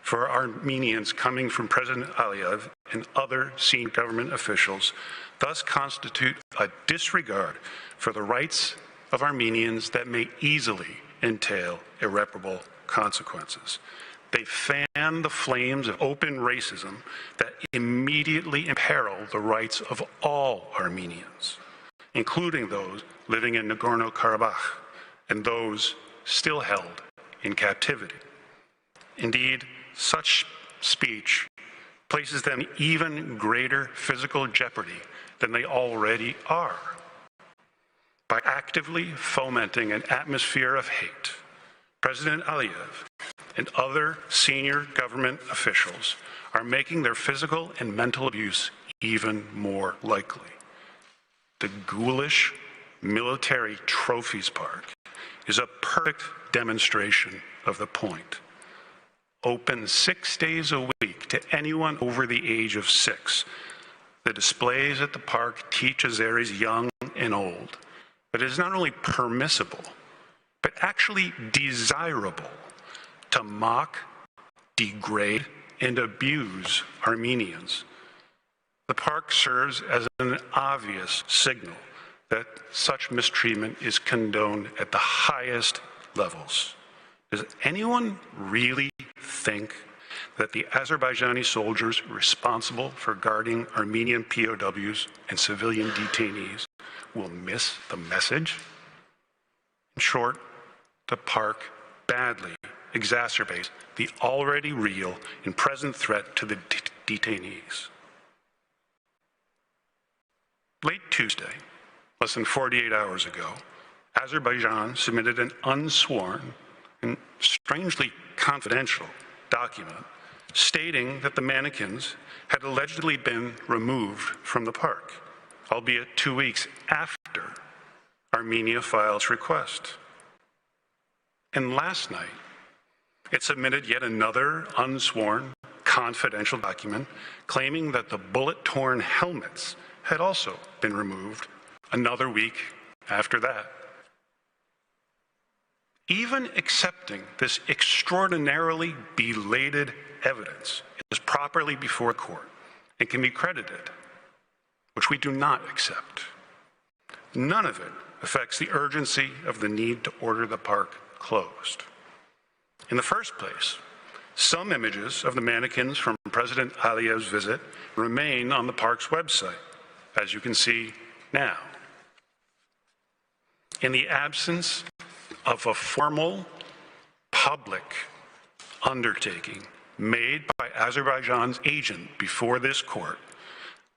for Armenians coming from President Aliyev and other senior government officials thus constitute a disregard for the rights of Armenians that may easily entail irreparable consequences. They fan the flames of open racism that immediately imperil the rights of all Armenians, including those living in Nagorno-Karabakh and those still held in captivity. Indeed, such speech places them in even greater physical jeopardy than they already are. By actively fomenting an atmosphere of hate, President Aliyev and other senior government officials are making their physical and mental abuse even more likely. The ghoulish military trophies park is a perfect demonstration of the point. Open 6 days a week to anyone over the age of 6. The displays at the park teach Azeris young and old that it is not only permissible, but actually desirable to mock, degrade, and abuse Armenians. The park serves as an obvious signal that such mistreatment is condoned at the highest levels. Does anyone really think that the Azerbaijani soldiers responsible for guarding Armenian POWs and civilian detainees will miss the message? In short, the park badly exacerbates the already real and present threat to the detainees. Late Tuesday, less than 48 hours ago, Azerbaijan submitted an unsworn and strangely confidential document stating that the mannequins had allegedly been removed from the park, albeit 2 weeks after Armenia filed its request. And last night, it submitted yet another unsworn, confidential document claiming that the bullet-torn helmets had also been removed another week after that. Even accepting this extraordinarily belated evidence is properly before court and can be credited, which we do not accept. None of it affects the urgency of the need to order the park closed. In the first place, some images of the mannequins from President Aliyev's visit remain on the park's website, as you can see now. In the absence of a formal public undertaking made by Azerbaijan's agent before this court,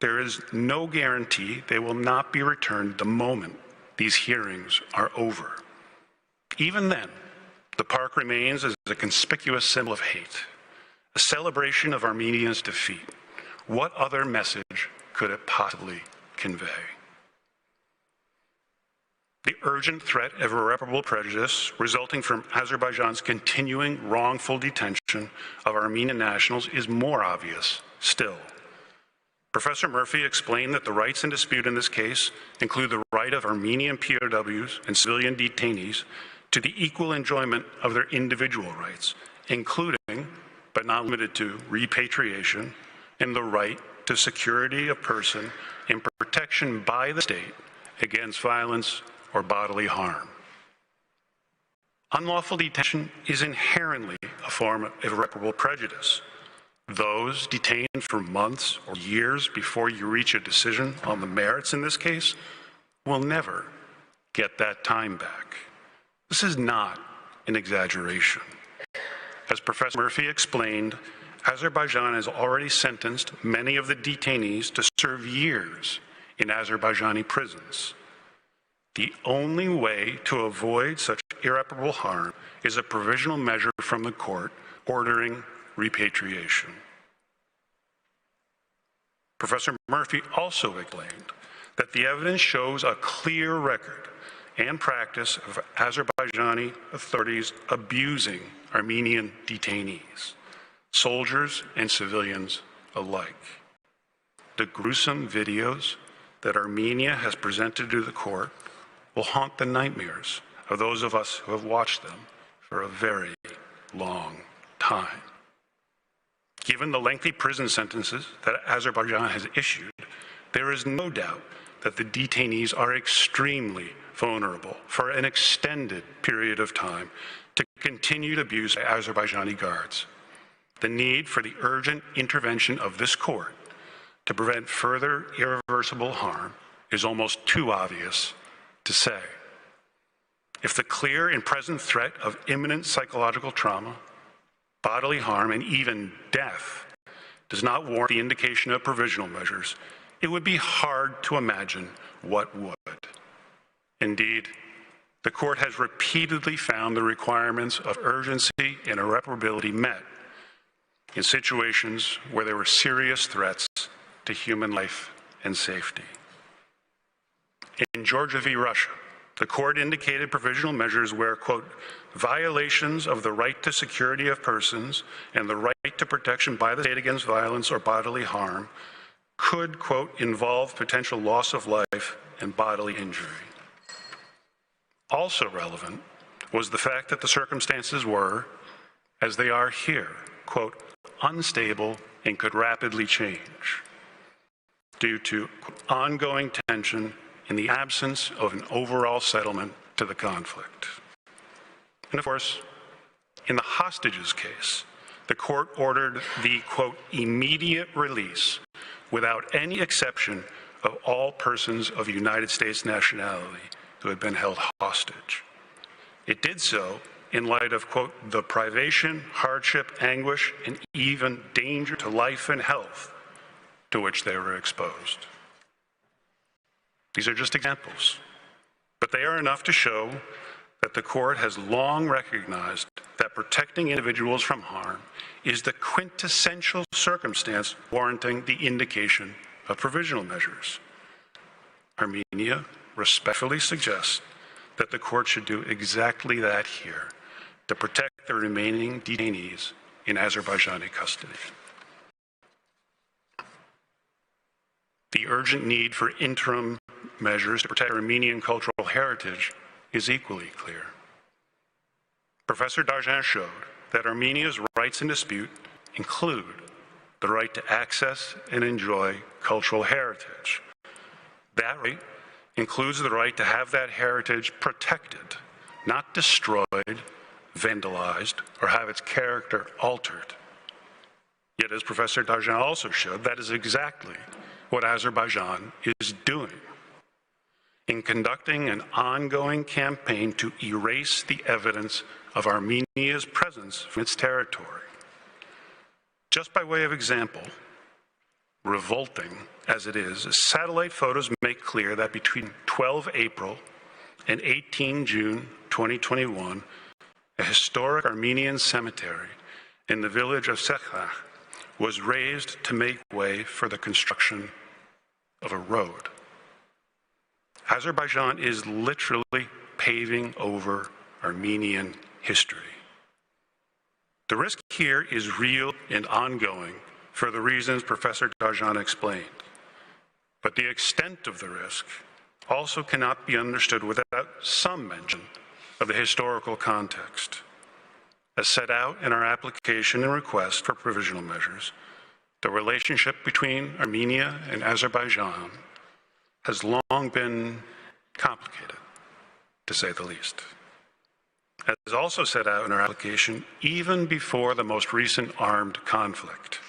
there is no guarantee they will not be returned the moment these hearings are over. Even then, the park remains as a conspicuous symbol of hate, a celebration of Armenians' defeat. What other message could it possibly convey? The urgent threat of irreparable prejudice resulting from Azerbaijan's continuing wrongful detention of Armenian nationals is more obvious still. Professor Murphy explained that the rights in dispute in this case include the right of Armenian POWs and civilian detainees to the equal enjoyment of their individual rights, including, but not limited to, repatriation and the right to security of person and protection by the state against violence or bodily harm. Unlawful detention is inherently a form of irreparable prejudice. Those detained for months or years before you reach a decision on the merits in this case will never get that time back. This is not an exaggeration. As Professor Murphy explained, Azerbaijan has already sentenced many of the detainees to serve years in Azerbaijani prisons. The only way to avoid such irreparable harm is a provisional measure from the court ordering repatriation. Professor Murphy also explained that the evidence shows a clear record and practice of Azerbaijani authorities abusing Armenian detainees, soldiers and civilians alike. The gruesome videos that Armenia has presented to the court will haunt the nightmares of those of us who have watched them for a very long time. Given the lengthy prison sentences that Azerbaijan has issued, there is no doubt that the detainees are extremely vulnerable for an extended period of time to continued abuse by Azerbaijani guards. The need for the urgent intervention of this court to prevent further irreversible harm is almost too obvious to say. If the clear and present threat of imminent psychological trauma, bodily harm, and even death does not warrant the indication of provisional measures, it would be hard to imagine what would. Indeed, the court has repeatedly found the requirements of urgency and irreparability met in situations where there were serious threats to human life and safety. In Georgia v. Russia, the court indicated provisional measures where, quote, violations of the right to security of persons and the right to protection by the state against violence or bodily harm could, quote, involve potential loss of life and bodily injury. Also relevant was the fact that the circumstances were, as they are here, quote, unstable and could rapidly change due to ongoing tension in the absence of an overall settlement to the conflict. And of course, in the hostages case, the court ordered the, quote, immediate release without any exception of all persons of United States nationality who had been held hostage. It did so in light of, quote, the privation, hardship, anguish, and even danger to life and health to which they were exposed. These are just examples, but they are enough to show that the court has long recognized that protecting individuals from harm is the quintessential circumstance warranting the indication of provisional measures. Armenia respectfully suggests that the court should do exactly that here to protect the remaining detainees in Azerbaijani custody. The urgent need for interim measures to protect Armenian cultural heritage is equally clear. Professor Darjan showed that Armenia's rights in dispute include the right to access and enjoy cultural heritage. That right includes the right to have that heritage protected, not destroyed, vandalized, or have its character altered. Yet, as Professor Darjan also showed, that is exactly what Azerbaijan is doing in conducting an ongoing campaign to erase the evidence of Armenia's presence from its territory. Just by way of example, revolting as it is, satellite photos make clear that between 12 April and 18 June 2021, a historic Armenian cemetery in the village of Sekhah was razed to make way for the construction of a road. Azerbaijan is literally paving over Armenian history. The risk here is real and ongoing for the reasons Professor Darjan explained. But the extent of the risk also cannot be understood without some mention of the historical context. As set out in our application and request for provisional measures, the relationship between Armenia and Azerbaijan has long been complicated, to say the least. As is also set out in our application, even before the most recent armed conflict,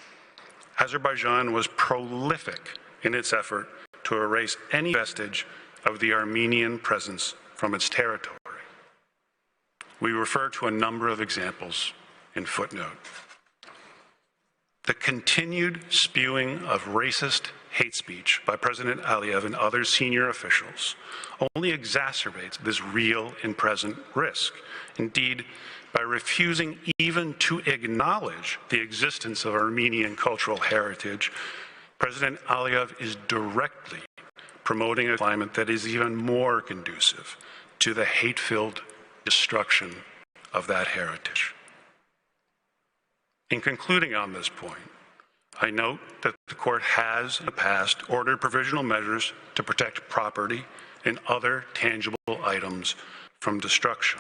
Azerbaijan was prolific in its effort to erase any vestige of the Armenian presence from its territory. We refer to a number of examples in footnote. The continued spewing of racist hate speech by President Aliyev and other senior officials only exacerbates this real and present risk. Indeed, by refusing even to acknowledge the existence of Armenian cultural heritage, President Aliyev is directly promoting a climate that is even more conducive to the hate-filled destruction of that heritage. In concluding on this point, I note that the court has in the past ordered provisional measures to protect property and other tangible items from destruction.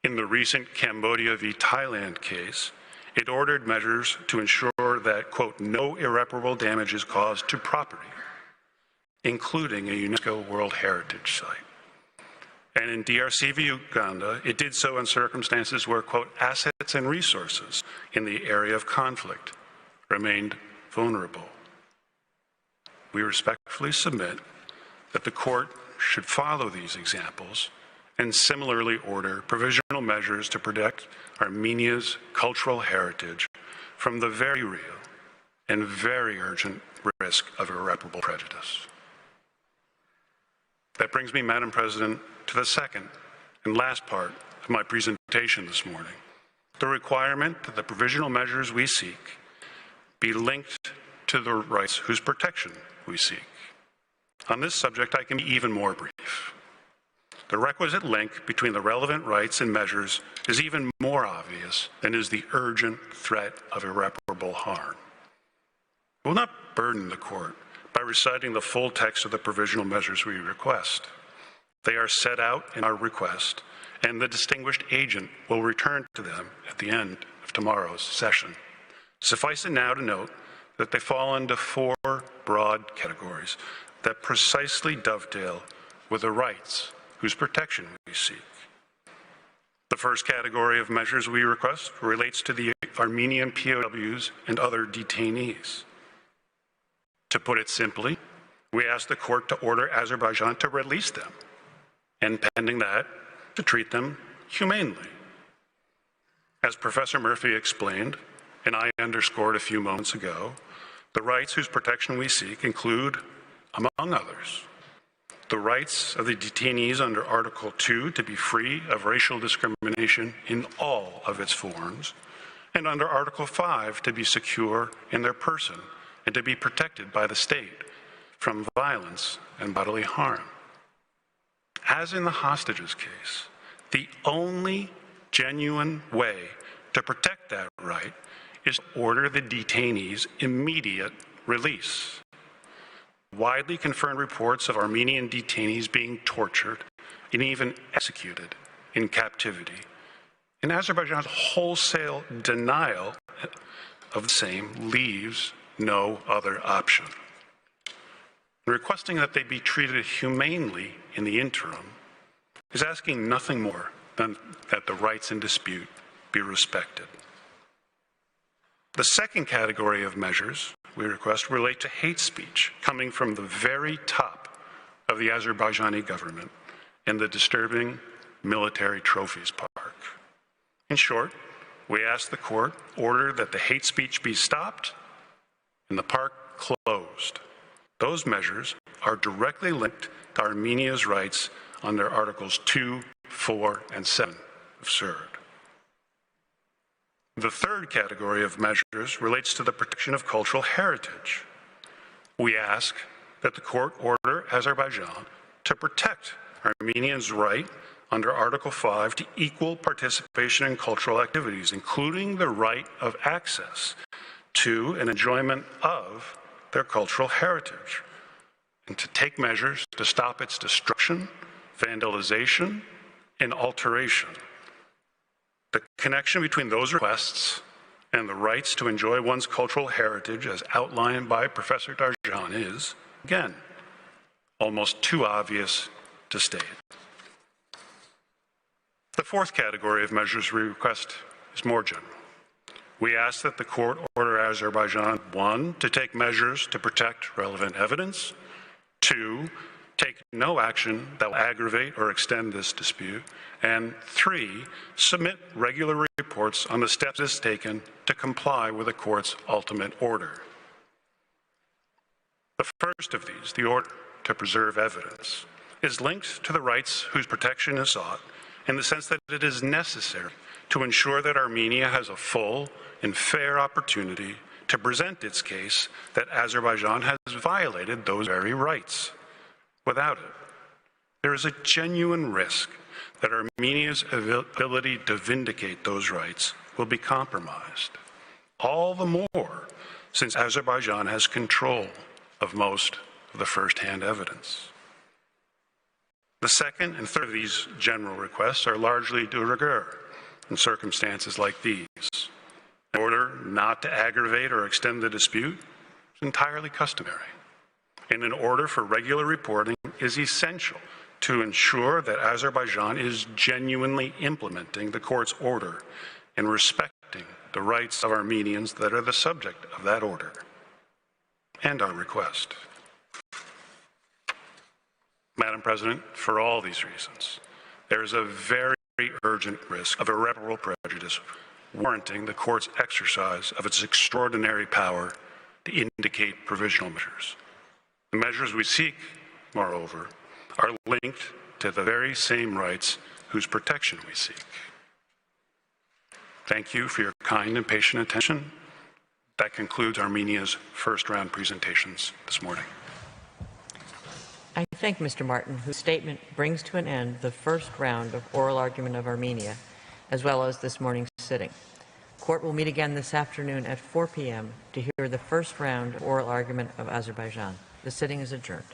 In the recent Cambodia v. Thailand case, it ordered measures to ensure that, quote, no irreparable damage is caused to property, including a UNESCO World Heritage Site. And in DRC v. Uganda, it did so in circumstances where, quote, assets and resources in the area of conflict remained vulnerable. We respectfully submit that the court should follow these examples and similarly order provisional measures to protect Armenia's cultural heritage from the very real and very urgent risk of irreparable prejudice. That brings me, Madam President, to the second and last part of my presentation this morning, the requirement that the provisional measures we seek be linked to the rights whose protection we seek. On this subject, I can be even more brief. The requisite link between the relevant rights and measures is even more obvious than is the urgent threat of irreparable harm. I will not burden the court by reciting the full text of the provisional measures we request. They are set out in our request, and the distinguished agent will return to them at the end of tomorrow's session. Suffice it now to note that they fall into four broad categories that precisely dovetail with the rights whose protection we seek. The first category of measures we request relates to the Armenian POWs and other detainees. To put it simply, we ask the court to order Azerbaijan to release them, and pending that, to treat them humanely As Professor Murphy explained, and I underscored a few moments ago, the rights whose protection we seek include, among others, the rights of the detainees under Article 2 to be free of racial discrimination in all of its forms, and under Article 5 to be secure in their person and to be protected by the state from violence and bodily harm. As in the hostages case, the only genuine way to protect that right is to order the detainees' immediate release. Widely confirmed reports of Armenian detainees being tortured and even executed in captivity, and Azerbaijan's wholesale denial of the same leaves no other option. Requesting that they be treated humanely in the interim is asking nothing more than that the rights in dispute be respected. The second category of measures we request relate to hate speech coming from the very top of the Azerbaijani government in the disturbing military trophies park. In short, we ask the court order that the hate speech be stopped and the park closed. Those measures are directly linked to Armenia's rights under Articles 2, 4, and 7 of CERD. The third category of measures relates to the protection of cultural heritage. We ask that the court order Azerbaijan to protect Armenians' right under Article 5 to equal participation in cultural activities, including the right of access to and enjoyment of their cultural heritage, and to take measures to stop its destruction, vandalization, and alteration. The connection between those requests and the rights to enjoy one's cultural heritage, as outlined by Professor Darjan, is, again, almost too obvious to state. The fourth category of measures we request is more general. We ask that the court order Azerbaijan, 1, to take measures to protect relevant evidence, 2, take no action that will aggravate or extend this dispute, and 3, submit regular reports on the steps it has taken to comply with the court's ultimate order. The first of these, the order to preserve evidence, is linked to the rights whose protection is sought in the sense that it is necessary to ensure that Armenia has a full and fair opportunity to present its case that Azerbaijan has violated those very rights. Without it, there is a genuine risk that Armenia's ability to vindicate those rights will be compromised. All the more since Azerbaijan has control of most of the first-hand evidence. The second and third of these general requests are largely de rigueur in circumstances like these. In order not to aggravate or extend the dispute is entirely customary. And in order for regular reporting is essential to ensure that Azerbaijan is genuinely implementing the court's order and respecting the rights of Armenians that are the subject of that order and our request. Madam President, for all these reasons, there is a very urgent risk of irreparable prejudice warranting the court's exercise of its extraordinary power to indicate provisional measures. The measures we seek, moreover, are linked to the very same rights whose protection we seek. Thank you for your kind and patient attention. That concludes Armenia's first round presentations this morning. I thank Mr. Martin, whose statement brings to an end the first round of oral argument of Armenia, as well as this morning's sitting. Court will meet again this afternoon at 4 p.m. to hear the first round of oral argument of Azerbaijan. The sitting is adjourned.